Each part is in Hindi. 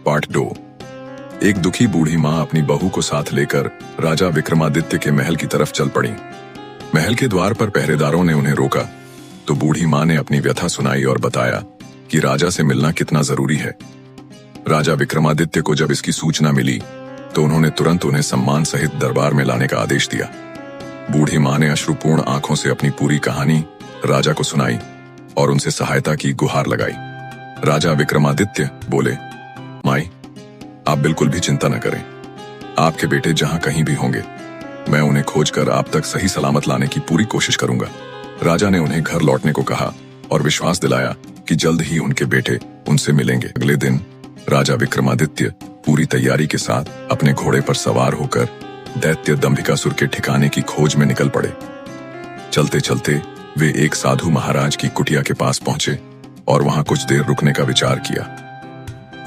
पार्ट 2। एक दुखी बूढ़ी माँ अपनी बहू को साथ लेकर राजा विक्रमादित्य के महल की तरफ चल पड़ी। महल के द्वार पर पहरेदारों ने उन्हें रोका तो बूढ़ी माँ ने अपनी व्यथा सुनाई और बताया कि राजा से मिलना कितना जरूरी है। राजा विक्रमादित्य को जब इसकी सूचना मिली तो उन्होंने तुरंत उन्हें सम्मान सहित दरबार में लाने का आदेश दिया। बूढ़ी माँ ने अश्रुपूर्ण आंखों से अपनी पूरी कहानी राजा को सुनाई और उनसे सहायता की गुहार लगाई। राजा विक्रमादित्य बोले, माई, आप बिल्कुल भी चिंता न करें। आपके बेटे जहां कहीं भी होंगे, मैं उन्हें खोजकर आप तक सही सलामत लाने की पूरी कोशिश करूंगा। राजा ने उन्हें घर लौटने को कहा और विश्वास दिलाया कि जल्द ही उनके बेटे उनसे मिलेंगे। अगले दिन राजा विक्रमादित्य पूरी तैयारी के साथ अपने घोड़े पर सवार होकर दैत्य दंभिकासुर के ठिकाने की खोज में निकल पड़े। चलते चलते वे एक साधु महाराज की कुटिया के पास पहुंचे और वहां कुछ देर रुकने का विचार किया।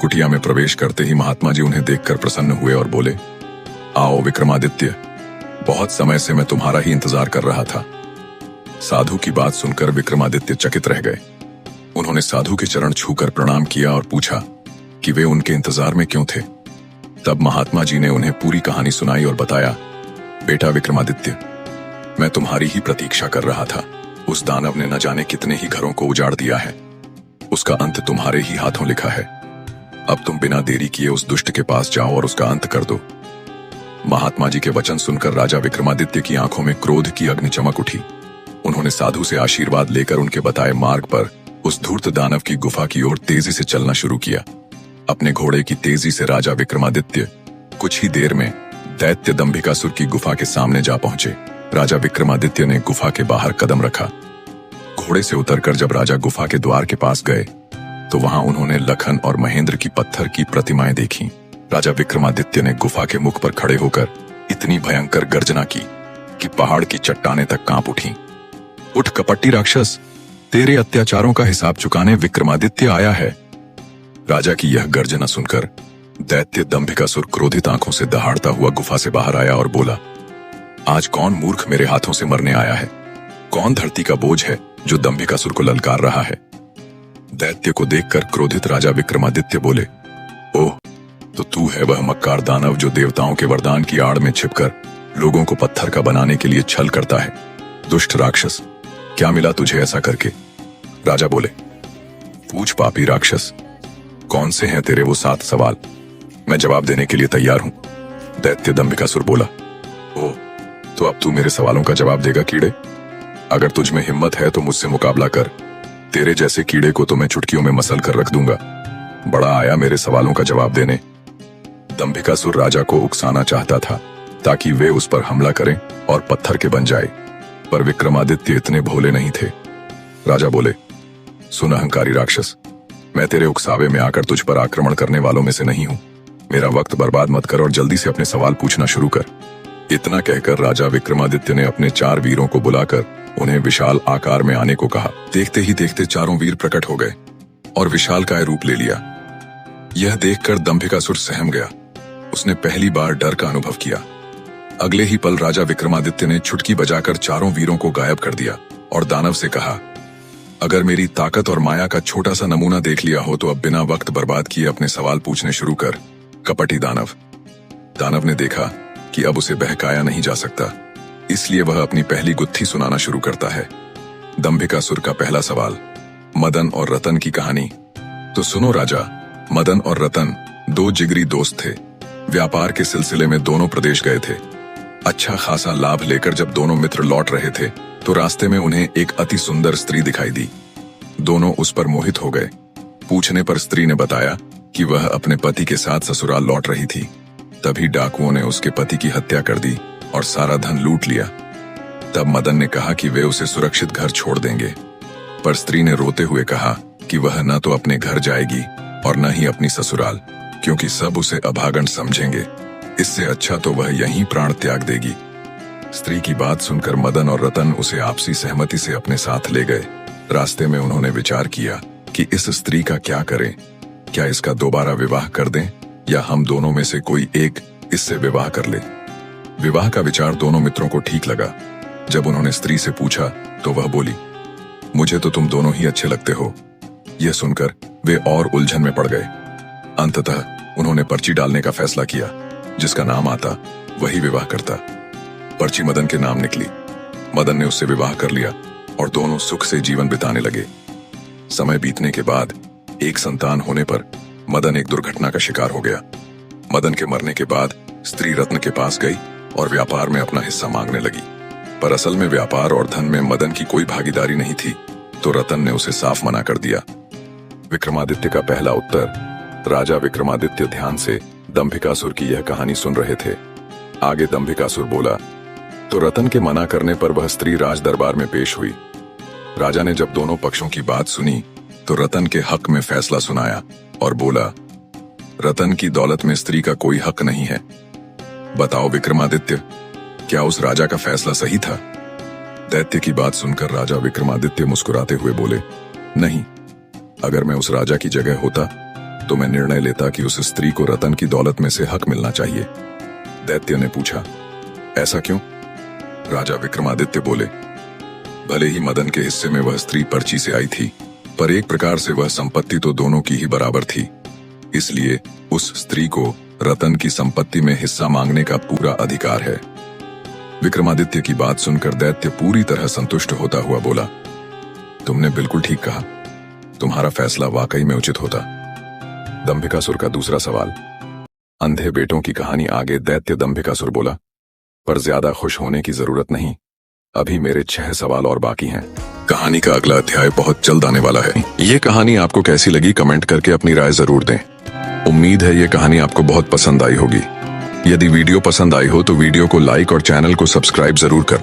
कुटिया में प्रवेश करते ही महात्मा जी उन्हें देखकर प्रसन्न हुए और बोले, आओ विक्रमादित्य, बहुत समय से मैं तुम्हारा ही इंतजार कर रहा था। साधु की बात सुनकर विक्रमादित्य चकित रह गए। उन्होंने साधु के चरण छूकर प्रणाम किया और पूछा कि वे उनके इंतजार में क्यों थे। तब महात्मा जी ने उन्हें पूरी कहानी सुनाई और बताया, बेटा विक्रमादित्य, मैं तुम्हारी ही प्रतीक्षा कर रहा था। उस दानव ने न जाने कितने ही घरों को उजाड़ दिया है। उसका अंत तुम्हारे ही हाथों लिखा है। अब तुम बिना देरी किए उस दुष्ट के पास जाओ और उसका अंत कर दो। महात्मा जी के वचन सुनकर राजा विक्रमादित्य की आंखों में क्रोध की अग्नि चमक उठी। उन्होंने साधु से आशीर्वाद लेकर उनके बताए मार्ग पर उस धूर्त दानव की गुफा की ओर तेजी से चलना शुरू किया। अपने घोड़े की तेजी से राजा विक्रमादित्य कुछ ही देर में दैत्य दंभिकासुर की गुफा के सामने जा पहुंचे। राजा विक्रमादित्य ने गुफा के बाहर कदम रखा। घोड़े से उतरकर जब राजा गुफा के द्वार के पास गए तो वहां उन्होंने लखन और महेंद्र की पत्थर की प्रतिमाएं देखी। राजा विक्रमादित्य ने गुफा के मुख पर खड़े होकर इतनी भयंकर गर्जना की कि पहाड़ की चट्टानें तक कांप उठी। उठ कपटी राक्षस, तेरे अत्याचारों का हिसाब चुकाने विक्रमादित्य आया है। राजा की यह गर्जना सुनकर दैत्य दंभिकासुर क्रोधित आंखों से दहाड़ता हुआ गुफा से बाहर आया और बोला, आज कौन मूर्ख मेरे हाथों से मरने आया है? कौन धरती का बोझ है जो दंभिकासुर को ललकार रहा है? दैत्य को देखकर क्रोधित राजा विक्रमादित्य बोले, ओह, तो तू है वह मक्कार दानव जो देवताओं के वरदान की आड़ में छिपकर लोगों को पत्थर का बनाने के लिए छल करता है। दुष्ट राक्षस, क्या मिला तुझे ऐसा करके? राजा बोले, पूछ पापी राक्षस, कौन से हैं तेरे वो 7 सवाल? मैं जवाब देने के लिए तैयार हूं। दैत्य दंभिकासुर बोला, ओह, तो अब तू मेरे सवालों का जवाब देगा कीड़े? अगर तुझ में हिम्मत है तो मुझसे मुकाबला कर। तेरे जैसे कीड़े को तो मैं चुटकियों में मसल कर रख दूंगा। बड़ा आया मेरे सवालों का जवाब देने। दंभिकासुर राजा को उकसाना चाहता था ताकि वे उस पर हमला करें और पत्थर के बन जाए, पर विक्रमादित्य इतने भोले नहीं थे। राजा बोले, सुन अहंकारी राक्षस, मैं तेरे उकसावे में आकर तुझ पर आक्रमण करने वालों में से नहीं हूं। मेरा वक्त बर्बाद मत कर और जल्दी से अपने सवाल पूछना शुरू कर। इतना कहकर राजा विक्रमादित्य ने अपने 4 वीरों को बुलाकर उन्हें विशाल आकार में आने को कहा। देखते ही देखते चारों वीर प्रकट हो गए और विशालकाय रूप ले लिया। यह देखकर दंभिकासुर सहम गया। उसने पहली बार डर का अनुभव किया। अगले ही पल राजा विक्रमादित्य ने छुटकी बजाकर चारों वीरों को गायब कर दिया और दानव से कहा, अगर मेरी ताकत और माया का छोटा सा नमूना देख लिया हो तो अब बिना वक्त बर्बाद किए अपने सवाल पूछने शुरू कर, कपटी दानव। दानव ने देखा कि अब उसे बहकाया नहीं जा सकता, इसलिए वह अपनी पहली गुत्थी सुनाना शुरू करता है। दंभिकासुर का पहला सवाल, मदन और रतन की कहानी। तो सुनो राजा, मदन और रतन 2 जिगरी दोस्त थे। व्यापार के सिलसिले में दोनों प्रदेश गए थे। अच्छा खासा लाभ लेकर जब दोनों मित्र लौट रहे थे तो रास्ते में उन्हें एक अति सुंदर स्त्री दिखाई दी। दोनों उस पर मोहित हो गए। पूछने पर स्त्री ने बताया कि वह अपने पति के साथ ससुराल लौट रही थी। तभी डाकुओं ने उसके पति की हत्या कर दी और सारा धन लूट लिया। तब मदन ने कहा कि वे उसे सुरक्षित घर छोड़ देंगे, पर स्त्री ने रोते हुए कहा कि वह न तो अपने घर जाएगी और न ही अपनी ससुराल, क्योंकि सब उसे अभागन समझेंगे। इससे अच्छा तो वह यहीं प्राण त्याग देगी। स्त्री की बात सुनकर मदन और रतन उसे आपसी सहमति से अपने साथ ले गए। रास्ते में उन्होंने विचार किया कि इस स्त्री का क्या करें। क्या इसका दोबारा विवाह कर दें या हम दोनों में से कोई एक इससे विवाह कर ले। विवाह का विचार दोनों मित्रों को ठीक लगा। जब उन्होंने स्त्री से पूछा तो वह बोली, मुझे तो तुम दोनों ही अच्छे लगते हो। यह सुनकर वे और उलझन में पड़ गए। अंततः उन्होंने पर्ची डालने का फैसला किया। जिसका नाम आता वही विवाह करता। पर्ची मदन के नाम निकली। मदन ने उससे विवाह कर लिया और दोनों सुख से जीवन बिताने लगे। समय बीतने के बाद एक संतान होने पर मदन एक दुर्घटना का शिकार हो गया। मदन के मरने के बाद स्त्री रत्न के पास गई और व्यापार में अपना हिस्सा मांगने लगी। पर असल में व्यापार और धन में मदन की कोई भागीदारी नहीं थी, तो रतन ने उसे साफ मना कर दिया। विक्रमादित्य का पहला उत्तर। राजा विक्रमादित्य ध्यान से दंभिकासुर की यह कहानी सुन रहे थे। आगे दंभिकासुर बोला, तो रतन के मना करने पर वह स्त्री राज दरबार में पेश हुई। राजा ने जब दोनों पक्षों की बात सुनी तो रतन के हक में फैसला सुनाया और बोला, रतन की दौलत में स्त्री का कोई हक नहीं है। बताओ विक्रमादित्य, क्या उस राजा का फैसला सही था? दैत्य की बात सुनकर राजा विक्रमादित्य मुस्कुराते हुए बोले, नहीं, अगर मैं उस राजा की जगह होता तो मैं निर्णय लेता कि उस स्त्री को रतन की दौलत में से हक मिलना चाहिए। दैत्य ने पूछा, ऐसा क्यों? राजा विक्रमादित्य बोले, भले ही मदन के हिस्से में वह स्त्री पर्ची से आई थी, पर एक प्रकार से वह संपत्ति तो दोनों की ही बराबर थी। इसलिए उस स्त्री को रतन की संपत्ति में हिस्सा मांगने का पूरा अधिकार है। विक्रमादित्य की बात सुनकर दैत्य पूरी तरह संतुष्ट होता हुआ बोला, तुमने बिल्कुल ठीक कहा, तुम्हारा फैसला वाकई में उचित होता। दंभिकासुर का दूसरा सवाल। अंधे बेटों की कहानी आगे दैत्य दंभिकासुर बोला, पर ज्यादा खुश होने की जरूरत नहीं, अभी मेरे 6 सवाल और बाकी हैं। कहानी का अगला अध्याय बहुत जल्द आने वाला है। ये कहानी आपको कैसी लगी कमेंट करके अपनी राय जरूर दें। उम्मीद है ये कहानी आपको बहुत पसंद आई होगी। यदि वीडियो पसंद आई हो तो वीडियो को लाइक और चैनल को सब्सक्राइब जरूर कर